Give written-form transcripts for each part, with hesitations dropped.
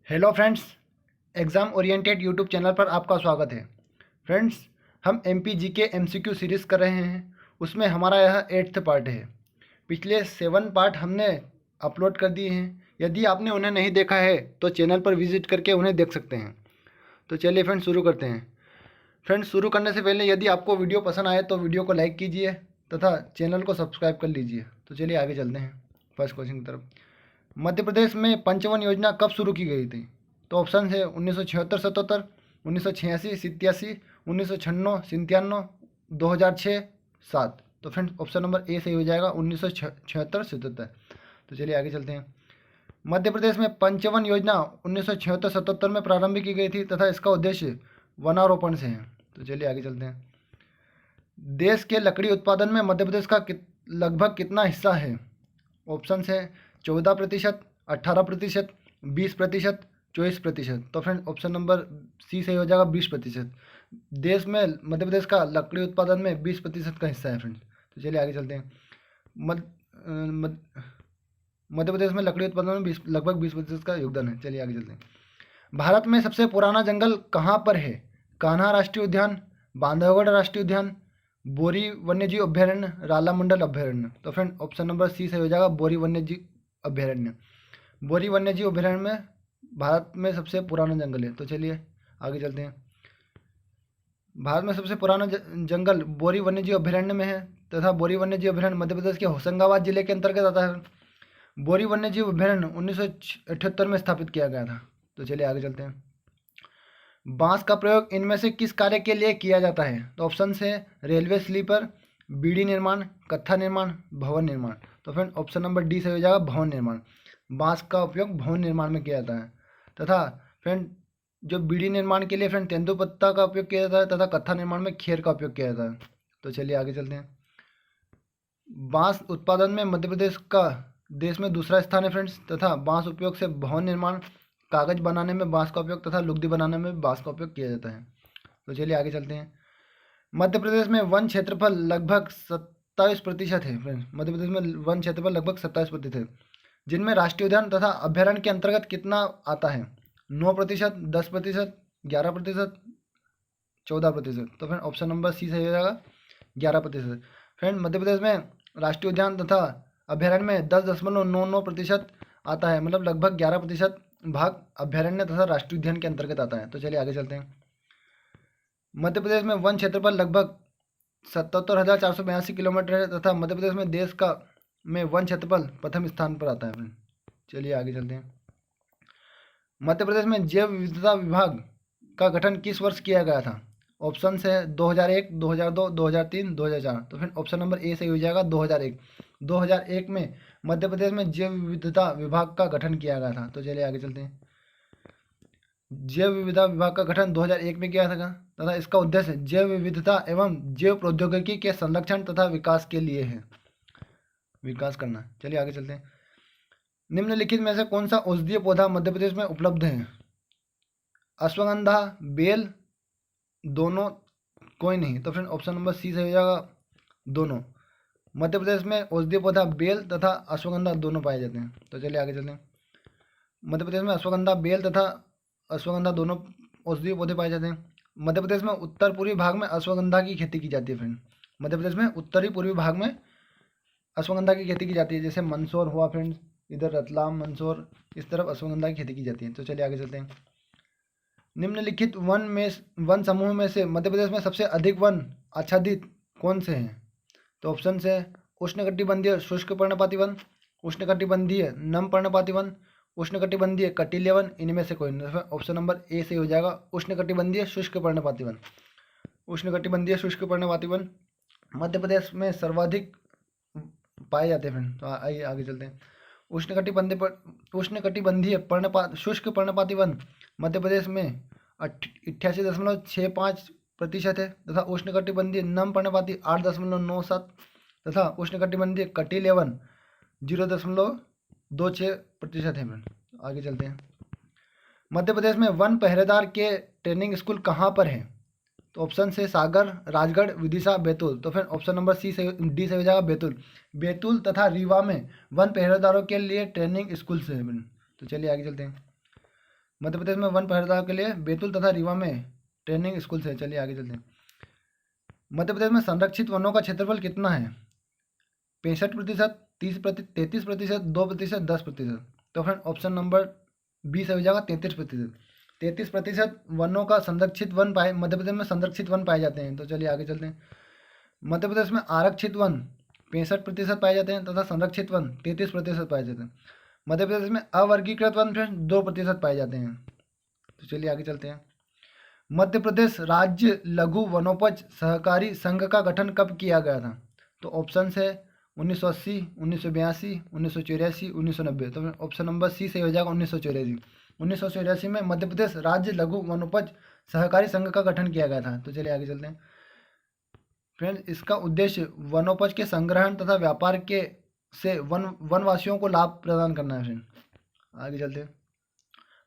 Hello friends, exam oriented YouTube channel पर आपका स्वागत है। फ्रेंड्स, हम एमपीजी के एमसीक्यू सीरीज़ कर रहे हैं। उसमें हमारा यह 8th पार्ट है। पिछले 7 पार्ट हमने अपलोड कर दिए हैं। यदि आपने उन्हें नहीं देखा है तो चैनल पर विजिट करके उन्हें देख सकते हैं। तो चलिए फ्रेंड्स शुरू करते हैं। फ्रेंड्स, शुरू करने से पहले यदि आपको वीडियो पसंद आए तो वीडियो को लाइक कीजिए तथा चैनल को सब्सक्राइब कर लीजिए। तो चलिए आगे चलते हैं फर्स्ट क्वेश्चन की तरफ। मध्य प्रदेश में पंचवन योजना कब शुरू की गई थी? तो ऑप्शन है 1976-77, 1986-87, 1996-97, 2006, 7। तो फ्रेंड्स, ऑप्शन नंबर ए सही हो जाएगा 1976-77। तो चलिए आगे चलते हैं। मध्य प्रदेश में पंचवन योजना 1976-77 में प्रारंभ की गई थी तथा इसका उद्देश्य वनारोपण से है। तो चलिए आगे चलते हैं। देश के लकड़ी उत्पादन में मध्य प्रदेश का लगभग कितना हिस्सा है? ऑप्शन है 14%, 18%, 20%, 24%। तो फ्रेंड, ऑप्शन नंबर सी सही हो जाएगा 20%। देश में मध्य प्रदेश का लकड़ी उत्पादन में 20% का हिस्सा है फ्रेंड्स। तो चलिए आगे चलते हैं। मध्य प्रदेश में लकड़ी उत्पादन में लगभग 20% का योगदान है। चलिए आगे चलते हैं। भारत में सबसे पुराना जंगल कहाँ पर है? कान्हा राष्ट्रीय उद्यान, बांधवगढ़ राष्ट्रीय उद्यान, बोरी वन्यजीव अभ्यारण्य, रालामंडल अभ्यारण्य। तो फ्रेंड, ऑप्शन नंबर सी सही हो जाएगा बोरी वन्यजीव अभ्यारण्य। बोरी वन्यजीव अभ्यारण्य में भारत में सबसे पुराना जंगल है। तो चलिए आगे चलते हैं। भारत में सबसे पुराना जंगल बोरी वन्यजीव अभ्यारण्य में है तथा बोरी वन्यजीव अभ्यारण्य मध्य प्रदेश के होशंगाबाद जिले के अंतर्गत आता है। बोरी वन्यजीव अभ्यारण्य 1978 में स्थापित किया गया था। तो चलिए आगे चलते हैं। बांस का प्रयोग इनमें से किस कार्य के लिए किया जाता है? तो ऑप्शन है रेलवे स्लीपर, बीड़ी निर्माण, कत्था निर्माण, भवन निर्माण। तो फ्रेंड, ऑप्शन नंबर डी से हो जाएगा भवन निर्माण। बांस का उपयोग भवन निर्माण में किया जाता है तथा फ्रेंड जो बीड़ी निर्माण के लिए फ्रेंड तेंदुपत्ता का उपयोग किया जाता है तथा कत्था निर्माण में खेर का उपयोग किया जाता है। तो चलिए आगे चलते हैं। बांस उत्पादन में मध्य प्रदेश का देश में दूसरा स्थान है फ्रेंड्स तथा बांस उपयोग से भवन निर्माण, कागज बनाने में बांस का उपयोग तथा लुगदी बनाने में बांस का उपयोग किया जाता है। तो चलिए आगे चलते हैं। मध्य प्रदेश में वन क्षेत्रफल लगभग 27% है फ्रेंड्स। मध्य प्रदेश में वन क्षेत्रफल लगभग 27% है, जिनमें राष्ट्रीय उद्यान तथा अभ्यारण्य के अंतर्गत कितना आता है? 9%, 10%, 11%, 14%। तो फ्रेंड, ऑप्शन नंबर सी सही हो जाएगा 11%। फ्रेंड, मध्य प्रदेश में राष्ट्रीय उद्यान तथा अभ्यारण्य में 10.99% आता है, मतलब लगभग 11% भाग अभ्यारण्य तथा राष्ट्रीय उद्यान के अंतर्गत आता है। तो चलिए आगे चलते हैं। मध्य प्रदेश में वन क्षेत्रफल लगभग 77,482 किलोमीटर है तथा मध्य प्रदेश में देश का में वन क्षेत्रफल प्रथम स्थान पर आता है। चलिए आगे चलते हैं। मध्य प्रदेश में जैव विविधता विभाग का गठन किस वर्ष किया गया था? ऑप्शन है 2001, 2002, 2003, 2004। तो फिर ऑप्शन नंबर ए सही हो जाएगा 2001। 2001 में मध्य प्रदेश में जैव विविधता विभाग का गठन किया गया था। तो चलिए आगे चलते हैं। जैव विविधता विभाग का गठन 2001 में किया था तथा इसका उद्देश्य जैव विविधता एवं जैव प्रौद्योगिकी के संरक्षण तथा विकास के लिए है, विकास करना। चलिए आगे चलते हैं। निम्नलिखित में से कौन सा औषधीय पौधा मध्य प्रदेश में उपलब्ध है? अश्वगंधा, बेल, दोनों, कोई नहीं। तो फ्रेंड, ऑप्शन नंबर सी से हो जाएगा दोनों। मध्य प्रदेश में औषधीय पौधा बेल तथा अश्वगंधा दोनों पाए जाते हैं। तो चलिए आगे चलते हैं। मध्य प्रदेश में अश्वगंधा, बेल तथा अश्वगंधा दोनों औषधीय पौधे पाए जाते हैं। मध्य प्रदेश में उत्तर पूर्वी भाग में अश्वगंधा की खेती की जाती है फ्रेंड। मध्य प्रदेश में उत्तरी पूर्वी भाग में अश्वगंधा की खेती की जाती है, जैसे मंदसौर हुआ फ्रेंड्स, इधर रतलाम, मंदसौर, इस तरफ अश्वगंधा की खेती की जाती है। तो चलिए आगे चलते हैं। निम्नलिखित वन समूह में से मध्य प्रदेश में सबसे अधिक वन आच्छादित कौन से हैं? तो ऑप्शन है उष्णकटिबंधीय शुष्क पर्णपाती वन, उष्णकटिबंधीय नम पर्णपाती वन, उष्णकटिबंधीय कटिल्य वन, इनमें से कोई नहीं। ऑप्शन नंबर ए से हो जाएगा उष्णकटिबंधीय शुष्क पर्णपाती वन। उष्णकटिबंधीय शुष्क पर्णपाती वन मध्य प्रदेश में सर्वाधिक पाए जाते हैं फ्रेंड। तो आइए आगे चलते हैं। उष्णकटिबंधीय शुष्क पर्णपाती वन मध्य प्रदेश में 88.65% है तथा उष्णकटिबंधीय नम पर्णपाती 8.97 तथा उष्णकटिबंधीय कटिल्य वन 0.26% है फ्रेंड। आगे चलते हैं। मध्य प्रदेश में वन पहरेदार के ट्रेनिंग स्कूल कहाँ पर है? तो ऑप्शन से सागर, राजगढ़, विदिशा, बैतूल। तो फिर ऑप्शन नंबर सी से डी से हो जाएगा बैतूल। बैतूल तथा रीवा में वन पहरेदारों के लिए ट्रेनिंग स्कूल से है। तो चलिए आगे चलते हैं। मध्य प्रदेश में वन पहरेदारों के लिए बैतूल तथा रीवा में ट्रेनिंग स्कूल है। चलिए आगे चलते हैं। मध्य प्रदेश में संरक्षित वनों का क्षेत्रफल कितना है? 65%, 33%, 2%, 10%। तो फ्रेंड ऑप्शन नंबर बी से हो जाएगा 33%। 33% वनों का संरक्षित वन पाए मध्य प्रदेश में संरक्षित वन पाए जाते हैं। तो चलिए आगे चलते हैं। मध्य प्रदेश में आरक्षित वन 65% पाए जाते हैं तथा संरक्षित वन 33% पाए जाते हैं। मध्य प्रदेश में अवर्गीकृत वन फ्रेंड 2% पाए जाते हैं। तो चलिए आगे चलते हैं। मध्य प्रदेश राज्य लघु वनोपज सहकारी संघ का गठन कब किया गया था? तो ऑप्शन है 1980, 1982, 1984, 1990। तो ऑप्शन नंबर सी से हो जाएगा 1984। 1984 में मध्य प्रदेश राज्य लघु वनोपज सहकारी संघ का गठन किया गया था। तो चलिए आगे चलते हैं। फ्रेंड्स, इसका उद्देश्य वनोपज के संग्रहण तथा व्यापार के से वनवासियों को लाभ प्रदान करना है। फ्रेंड आगे चलते हैं।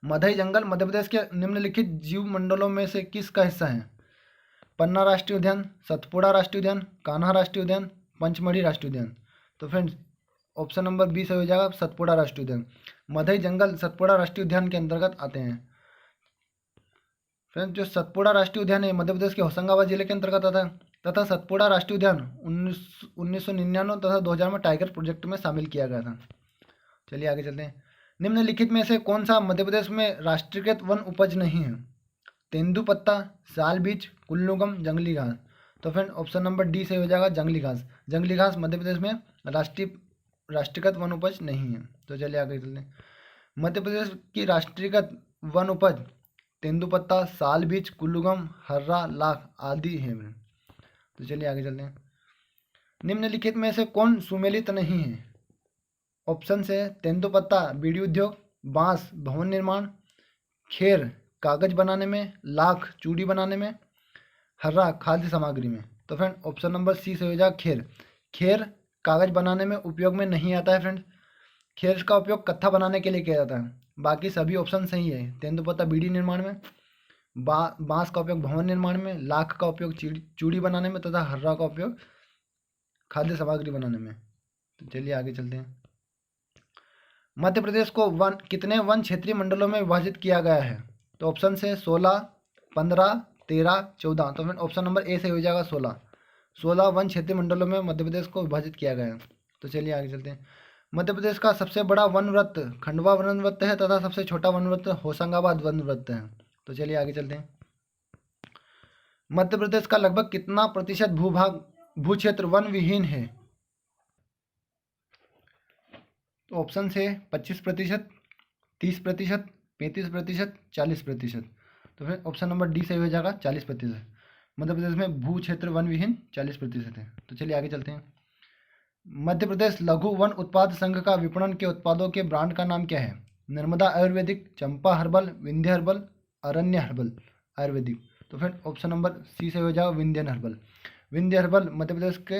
मधई जंगल मध्य प्रदेश के निम्नलिखित जीव मंडलों में से किसका हिस्सा है? पन्ना राष्ट्रीय उद्यान, सतपुड़ा राष्ट्रीय उद्यान, कान्हा राष्ट्रीय उद्यान, पंचमढ़ी राष्ट्रीय उद्यान। तो फ्रेंड्स ऑप्शन नंबर बी से हो जाएगा सतपुड़ा राष्ट्रीय उद्यान। मधई जंगल सतपुड़ा राष्ट्रीय उद्यान के अंतर्गत आते हैं। फ्रेंड्स, जो सतपुड़ा राष्ट्रीय उद्यान है मध्य प्रदेश के होशंगाबाद जिले के अंतर्गत आता है तथा सतपुड़ा राष्ट्रीय उद्यान 1999 तथा 2000 में टाइगर प्रोजेक्ट में शामिल किया गया था। चलिए आगे चलते हैं। निम्नलिखित में से कौन सा मध्य प्रदेश में राष्ट्रीयकृत वन उपज नहीं है? तेंदुपत्ता, साल बीज, कुल्लूगम, जंगली घास। तो फ्रेंड ऑप्शन नंबर डी से हो जाएगा जंगली घास। जंगली घास मध्य प्रदेश में राष्ट्रीयकृत वन उपज नहीं है। तो चलिए आगे चलते हैं। मध्य प्रदेश की राष्ट्रीयकृत वन उपज तेंदुपत्ता, साल बीज, कुल्लूगम, हर्रा, लाख आदि है। तो चलिए आगे चलते हैं। निम्नलिखित में से कौन सुमेलित नहीं है? ऑप्शन से तेंदुपत्ता बीड़ी उद्योग, बांस भवन निर्माण, खेर कागज बनाने में, लाख चूड़ी बनाने में, हर्रा खाद्य सामग्री में। तो फ्रेंड ऑप्शन नंबर सी से हो जाएगा खेर। खेर कागज बनाने में उपयोग में नहीं आता है। फ्रेंड खेर का उपयोग कत्था बनाने के लिए किया जाता है। बाकी सभी ऑप्शन सही है। तेंदुपत्ता बीड़ी निर्माण में, बांस का उपयोग भवन निर्माण में, लाख का उपयोग चूड़ी बनाने में तथा हर्रा का उपयोग खाद्य सामग्री बनाने में। तो चलिए आगे चलते हैं। मध्य प्रदेश को कितने वन क्षेत्रीय मंडलों में विभाजित किया गया है? तो ऑप्शन से 16, 15, 13, 14। तो फिर ऑप्शन नंबर ए से हो जाएगा 16। 16 वन क्षेत्रीय मंडलों में मध्य प्रदेश को विभाजित किया गया है। तो चलिए आगे चलते हैं। मध्य प्रदेश का सबसे बड़ा वन वृत्त खंडवा वन वृत्त है तथा सबसे छोटा वन वृत्त होशंगाबाद वन वृत्त है। तो चलिए आगे चलते हैं। मध्य प्रदेश का लगभग कितना प्रतिशत भू क्षेत्र वन विहीन है? तो ऑप्शन से 25%, 30%, 35%, 40%। तो फिर ऑप्शन नंबर डी सही हो जाएगा 40%। मध्य प्रदेश में भू क्षेत्र वन विहीन 40% है। तो चलिए आगे चलते हैं। मध्य प्रदेश लघु वन उत्पाद संघ का विपणन के उत्पादों के ब्रांड का नाम क्या है? नर्मदा आयुर्वेदिक, चंपा हर्बल, विंध्य हर्बल, अरण्य हर्बल आयुर्वेदिक। तो फिर ऑप्शन नंबर सी से हो जाएगा विंध्यन हर्बल। विंध्य हर्बल मध्य प्रदेश के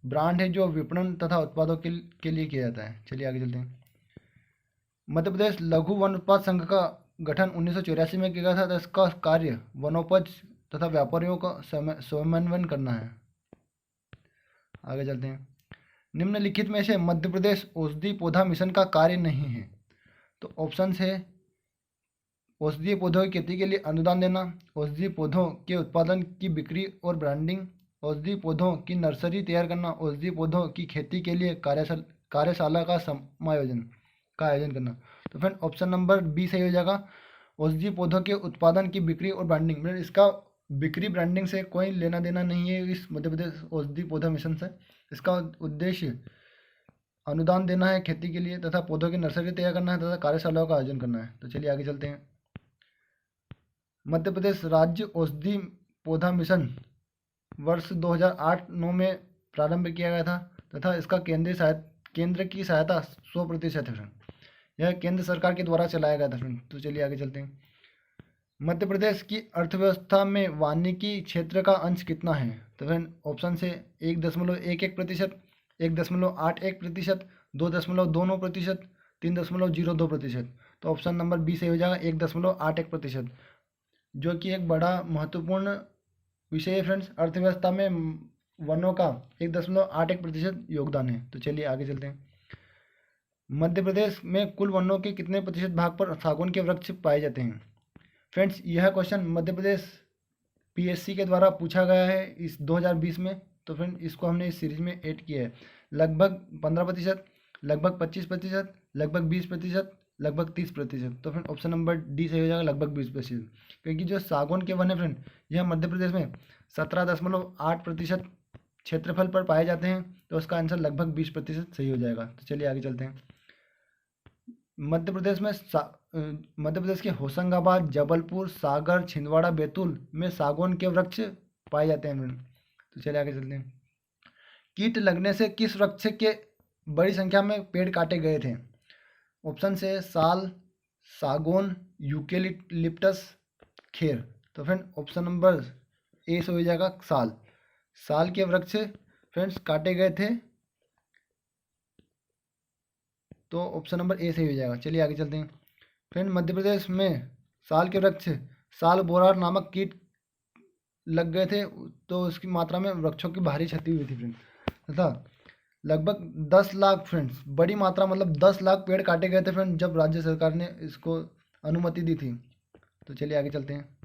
ब्रांड है जो विपणन तथा उत्पादों के लिए किया जाता है। चलिए आगे चलते हैं। मध्य प्रदेश लघु वन उत्पाद संघ का गठन 1984 में किया गया था। तो इसका कार्य वनोपज तथा व्यापारियों का समन्वय करना है। आगे चलते हैं। निम्नलिखित में से मध्य प्रदेश औषधि पौधा मिशन का कार्य नहीं है। तो ऑप्शन है औषधीय पौधों की खेती के लिए अनुदान देना, औषधीय पौधों के उत्पादन की बिक्री और ब्रांडिंग, औषधीय पौधों की नर्सरी तैयार करना, औषधीय पौधों की खेती के लिए कार्यशाला का आयोजन करना। तो फ्रेंड ऑप्शन नंबर बी सही हो जाएगा। औषधीय पौधों के उत्पादन की बिक्री और ब्रांडिंग। इसका बिक्री ब्रांडिंग से कोई लेना देना नहीं है इस मध्य प्रदेश औषधि पौधा मिशन से। इसका उद्देश्य अनुदान देना है खेती के लिए तथा पौधों की नर्सरी तैयार करना है तथा कार्यशालाओं का आयोजन करना है। तो चलिए आगे चलते हैं। मध्य प्रदेश राज्य औषधि पौधा मिशन वर्ष 2008-9 में प्रारंभ किया गया था तथा इसका केंद्र की सहायता 100% है। यह केंद्र सरकार के द्वारा चलाया गया था। तो चलिए आगे चलते हैं। मध्य प्रदेश की अर्थव्यवस्था में वानिकी क्षेत्र का अंश कितना है? तो फ्रेंड ऑप्शन से 1.11%, 1.81%, 2.29%, 3.02%। तो ऑप्शन नंबर बी से हो जाएगा 1.81%, जो कि एक बड़ा महत्वपूर्ण विषय है। फ्रेंड्स अर्थव्यवस्था में वनों का 1.81% योगदान है। तो चलिए आगे चलते हैं। मध्य प्रदेश में कुल वनों के कितने प्रतिशत भाग पर सागौन के वृक्ष पाए जाते हैं? फ्रेंड्स, यह क्वेश्चन मध्य प्रदेश पीएससी के द्वारा पूछा गया है इस 2020 में। तो फ्रेंड इसको हमने इस सीरीज में ऐड किया है। लगभग 15%, लगभग 25%, लगभग 20%, लगभग 30%। तो फ्रेंड ऑप्शन नंबर डी सही हो जाएगा, लगभग 20%। क्योंकि जो सागौन के वन है फ्रेंड, यह मध्य प्रदेश में 17.8% क्षेत्रफल पर पाए जाते हैं। तो उसका आंसर लगभग 20% सही हो जाएगा। तो चलिए आगे चलते हैं। मध्य प्रदेश में मध्य प्रदेश के होशंगाबाद, जबलपुर, सागर, छिंदवाड़ा, बैतूल में सागौन के वृक्ष पाए जाते हैं फ्रेंड। तो चलिए आगे चलते हैं। कीट लगने से किस वृक्ष के बड़ी संख्या में पेड़ काटे गए थे? ऑप्शन से साल, सागौन, यूकेलिप्टस, खेर। तो फ्रेंड ऑप्शन नंबर ए से हो जाएगा साल। साल के वृक्ष फ्रेंड्स काटे गए थे। तो ऑप्शन नंबर ए सही हो जाएगा। चलिए आगे चलते हैं। फ्रेंड मध्य प्रदेश में साल के वृक्ष साल बोरार नामक कीट लग गए थे। तो उसकी मात्रा में वृक्षों की भारी क्षति हुई थी फ्रेंड, तथा लगभग 10 लाख फ्रेंड्स, बड़ी मात्रा मतलब 10 लाख पेड़ काटे गए थे फ्रेंड, जब राज्य सरकार ने इसको अनुमति दी थी। तो चलिए आगे चलते हैं।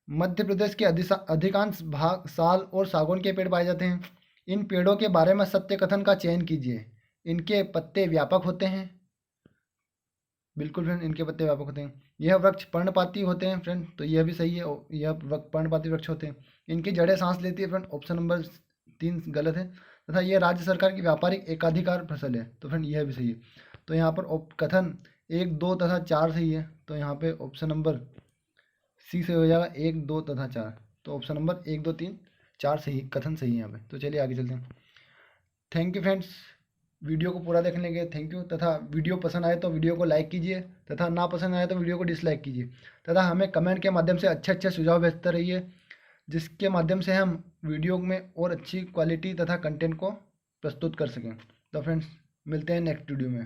मध्य प्रदेश के अधिकांश भाग साल और सागौन के पेड़ पाए जाते हैं। इन पेड़ों के बारे में सत्य कथन का चयन कीजिए। इनके पत्ते व्यापक होते हैं। बिल्कुल फ्रेंड, इनके पत्ते व्यापक होते हैं। यह वृक्ष पर्णपाती होते हैं फ्रेंड, तो यह भी सही है, यह पर्णपाती वृक्ष होते हैं। इनकी जड़ें सांस लेती है फ्रेंड, ऑप्शन नंबर 3 गलत है। तथा यह राज्य सरकार की व्यापारिक एकाधिकार फसल है। तो फ्रेंड यह भी सही है। तो यहाँ पर कथन 1, 2 तथा 4 सही है। तो यहाँ पे ऑप्शन नंबर सी से हो जाएगा 1, 2 तथा 4। तो ऑप्शन नंबर 1, 2, 3, 4 सही, कथन सही है यहाँ पे। तो चलिए आगे चलते हैं। थैंक यू फ्रेंड्स, वीडियो को पूरा देखने के थैंक यू। तथा वीडियो पसंद आए तो वीडियो को लाइक कीजिए, तथा ना पसंद आए तो वीडियो को डिसलाइक कीजिए। तथा हमें कमेंट के माध्यम से अच्छे अच्छे सुझाव भेजते रहिए, जिसके माध्यम से हम वीडियो में और अच्छी क्वालिटी तथा कंटेंट को प्रस्तुत कर सकें। तो फ्रेंड्स मिलते हैं नेक्स्ट वीडियो में।